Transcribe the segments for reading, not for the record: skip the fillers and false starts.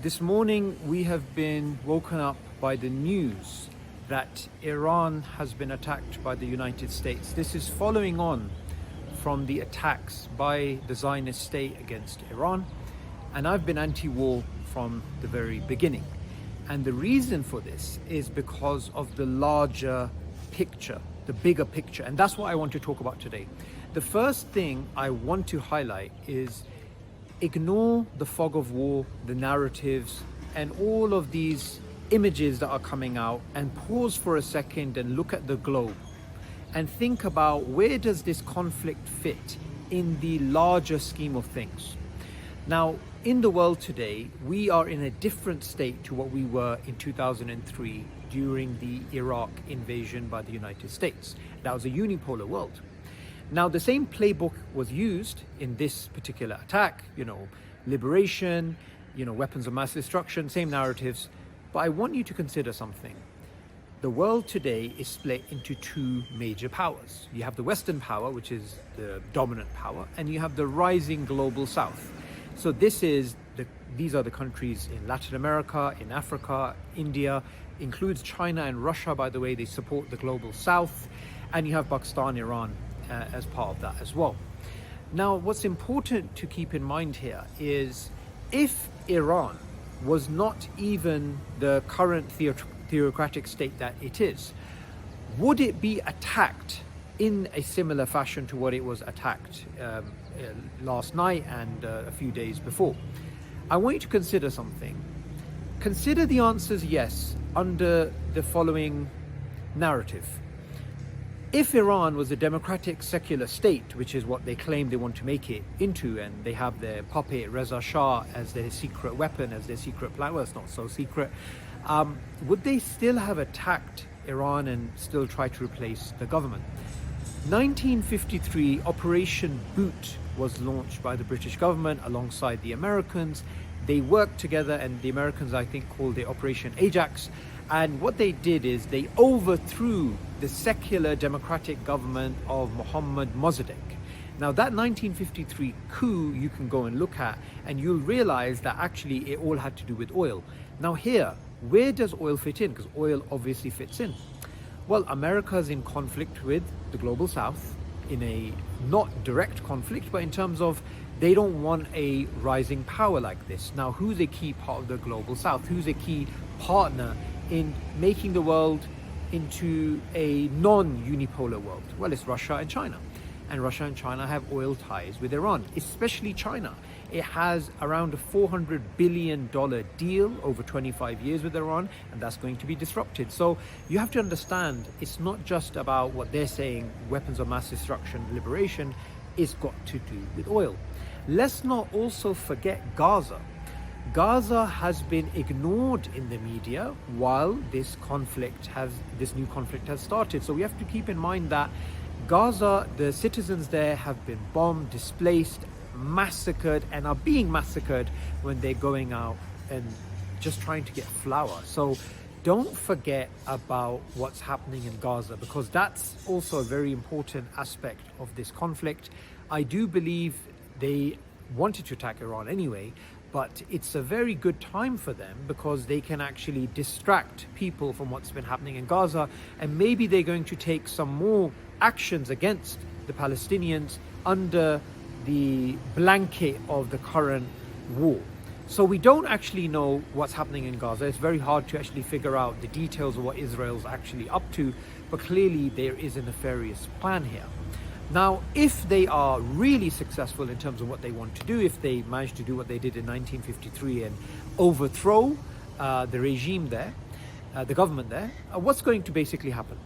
This morning we have been woken up by the news that Iran has been attacked by the United States. This is following on from the attacks by the Zionist state against Iran, and I've been anti-war from the very beginning. And the reason for this is because of the larger picture, the bigger picture, and that's what I want to talk about today. The first thing I want to highlight is ignore the fog of war, the narratives, and all of these images that are coming out, and pause for a second and look at the globe and think about, where does this conflict fit in the larger scheme of things? Now, in the world today, we are in a different state to what we were in 2003 during the Iraq invasion by the United States. That was a unipolar world. Now, the same playbook was used in this particular attack, liberation, weapons of mass destruction, same narratives. But I want you to consider something. The world today is split into two major powers. You have the Western power, which is the dominant power, and you have the rising global South. So these are the countries in Latin America, in Africa, India, includes China and Russia, by the way. They support the global South, and you have Pakistan, Iran as part of that as well. Now, what's important to keep in mind here is, if Iran was not even the current theocratic state that it is, would it be attacked in a similar fashion to what it was attacked last night and a few days before? I want you to consider something. Consider the answers yes under the following narrative. If Iran was a democratic secular state, which is what they claim they want to make it into, and they have their puppet Reza Shah as their secret weapon, as their secret plan, well, it's not so secret, would they still have attacked Iran and still try to replace the government? 1953, Operation Boot was launched by the British government alongside the Americans. They worked together, and the Americans, I think, called it Operation Ajax. And what they did is they overthrew the secular democratic government of Mohammad Mossadegh. Now, that 1953 coup you can go and look at, and you'll realize that actually it all had to do with oil. Now here, where does oil fit in? Because oil obviously fits in. Well, America is in conflict with the global South, in a not direct conflict, but in terms of they don't want a rising power like this. Now, who's a key part of the global South? Who's a key partner in making the world into a non-unipolar world? Well, it's Russia and China. And Russia and China have oil ties with Iran, especially China. It has around a $400 billion deal over 25 years with Iran, and that's going to be disrupted. So you have to understand, it's not just about what they're saying, weapons of mass destruction, liberation. It's got to do with oil. Let's not also forget Gaza. Gaza has been ignored in the media while this new conflict has started. So we have to keep in mind that Gaza, the citizens there have been bombed, displaced, massacred, and are being massacred when they're going out and just trying to get flour. So don't forget about what's happening in Gaza, because that's also a very important aspect of this conflict. I do believe they wanted to attack Iran anyway, but it's a very good time for them because they can actually distract people from what's been happening in Gaza, and maybe they're going to take some more actions against the Palestinians under the blanket of the current war. So we don't actually know what's happening in Gaza. It's very hard to actually figure out the details of what Israel's actually up to, but clearly there is a nefarious plan here. Now, if they are really successful in terms of what they want to do, if they manage to do what they did in 1953 and overthrow the regime there, the government there, what's going to basically happen?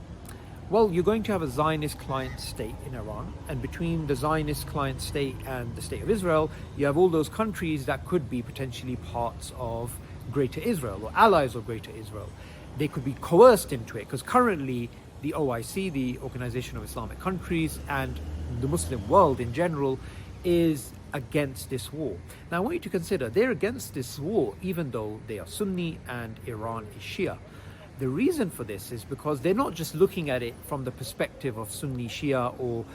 Well, you're going to have a Zionist client state in Iran, and between the Zionist client state and the state of Israel, you have all those countries that could be potentially parts of Greater Israel or allies of Greater Israel. They could be coerced into it, because currently the OIC, the Organization of Islamic Countries, and the Muslim world in general is against this war. Now, I want you to consider, they're against this war even though they are Sunni and Iran is Shia. The reason for this is because they're not just looking at it from the perspective of Sunni Shia or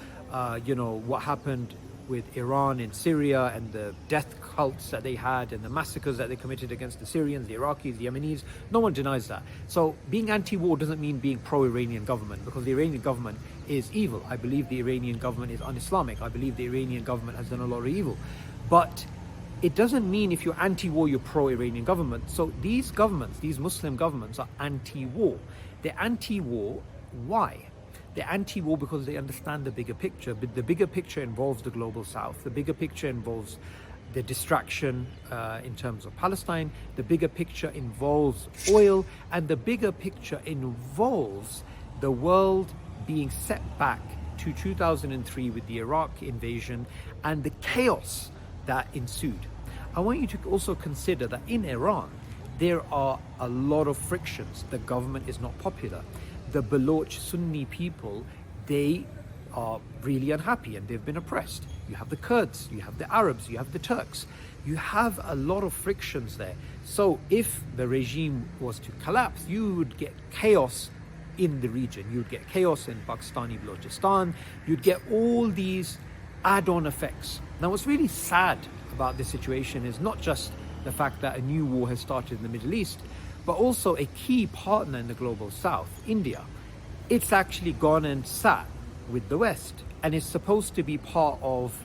what happened with Iran in Syria and the death cults that they had and the massacres that they committed against the Syrians, the Iraqis, the Yemenis. No one denies that. So being anti-war doesn't mean being pro-Iranian government, because the Iranian government is evil. I believe the Iranian government is un-Islamic. I believe the Iranian government has done a lot of evil. But it doesn't mean if you're anti-war, you're pro-Iranian government. So these governments, these Muslim governments, are anti-war. They're anti-war. Why? They're anti-war because they understand the bigger picture. But the bigger picture involves the global south. The bigger picture involves the distraction in terms of Palestine. The bigger picture involves oil. And the bigger picture involves the world being set back to 2003 with the Iraq invasion and the chaos that ensued. I want you to also consider that in Iran, there are a lot of frictions. The government is not popular. The Baloch Sunni people, they are really unhappy and they've been oppressed. You have the Kurds, you have the Arabs, you have the Turks. You have a lot of frictions there. So if the regime was to collapse, you would get chaos in the region. You'd get chaos in Pakistani Balochistan. You'd get all these add-on effects. Now, what's really sad about this situation is not just the fact that a new war has started in the Middle East, but also a key partner in the global south, India. It's actually gone and sat with the West and is supposed to be part of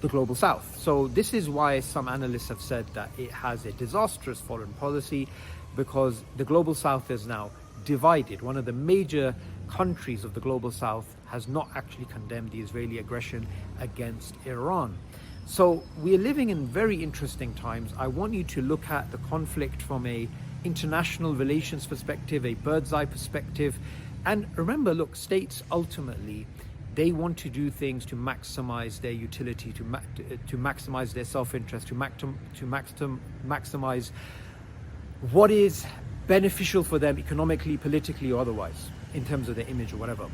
the global south. So this is why some analysts have said that it has a disastrous foreign policy, because the global south is now divided. One of the major countries of the global south has not actually condemned the Israeli aggression against Iran. So we're living in very interesting times. I want you to look at the conflict from a international relations perspective, a bird's eye perspective. And remember, look, states ultimately, they want to do things to maximize their utility, to maximize their self-interest, to maximize what is beneficial for them economically, politically, or otherwise, in terms of their image or whatever.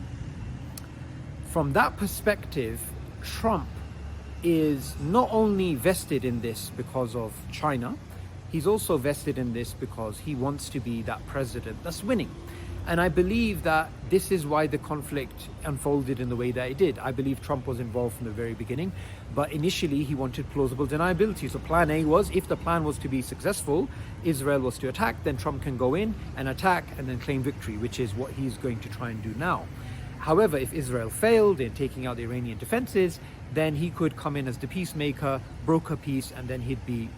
From that perspective, Trump is not only vested in this because of China, he's also vested in this because he wants to be that president that's winning. And I believe that this is why the conflict unfolded in the way that it did. I believe Trump was involved from the very beginning, but initially he wanted plausible deniability. So plan A was, if the plan was to be successful, Israel was to attack, then Trump can go in and attack and then claim victory, which is what he's going to try and do now. However, if Israel failed in taking out the Iranian defenses, then he could come in as the peacemaker, broker peace, and then he'd be,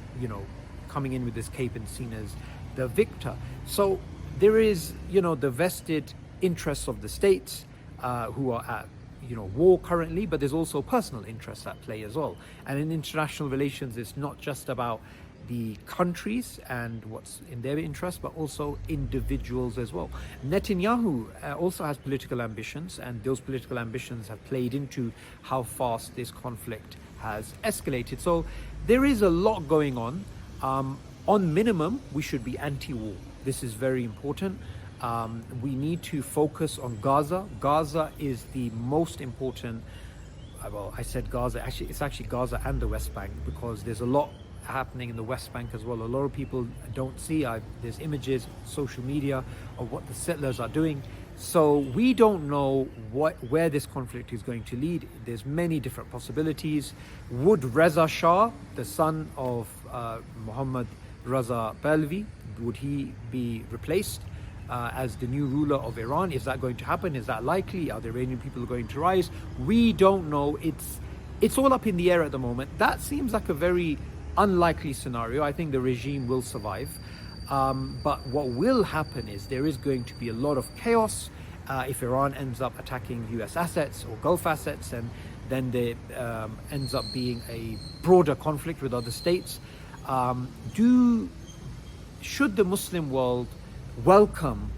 coming in with this cape and seen as the victor. So there is, the vested interests of the states who are at, war currently, but there's also personal interests at play as well. And in international relations, it's not just about the countries and what's in their interest, but also individuals as well. Netanyahu also has political ambitions, and those political ambitions have played into how fast this conflict has escalated. So there is a lot going on. On minimum, we should be anti-war. This is very important. We need to focus on Gaza. Gaza is the most important. Well, I said Gaza. Actually, it's actually Gaza and the West Bank, because there's a lot happening in the West Bank as well. A lot of people don't see. There's images, social media of what the settlers are doing. So we don't know where this conflict is going to lead. There's many different possibilities. Would Reza Shah, the son of Mohammad Reza Pahlavi, would he be replaced as the new ruler of Iran? Is that going to happen? Is that likely? Are the Iranian people going to rise? We don't know. It's all up in the air at the moment. That seems like a very unlikely scenario. I think the regime will survive. But what will happen is there is going to be a lot of chaos if Iran ends up attacking US assets or Gulf assets, and then there ends up being a broader conflict with other states. Should the Muslim world welcome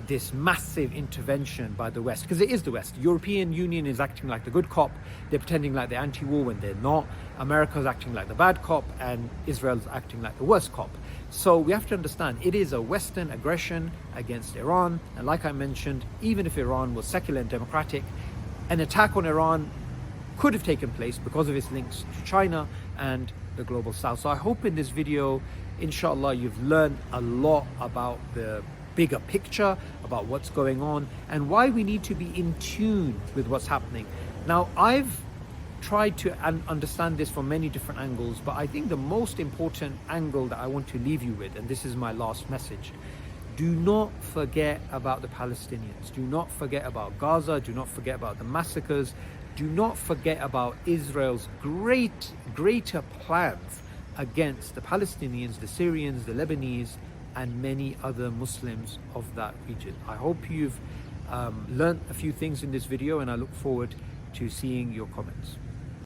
this massive intervention by the West? Because it is the West. European Union is acting like the good cop. They're pretending like they're anti-war when they're not. America's acting like the bad cop, and Israel's acting like the worst cop. So we have to understand it is a Western aggression against Iran. And like I mentioned, even if Iran was secular and democratic, an attack on Iran could have taken place because of its links to China and the global south. So I hope in this video, inshallah, you've learned a lot about the bigger picture, about what's going on and why we need to be in tune with what's happening. Now, I've tried to understand this from many different angles, but I think the most important angle that I want to leave you with, and this is my last message, do not forget about the Palestinians. Do not forget about Gaza. Do not forget about the massacres. Do not forget about Israel's greater plans against the Palestinians, the Syrians, the Lebanese, and many other Muslims of that region. I hope you've learned a few things in this video, and I look forward to seeing your comments.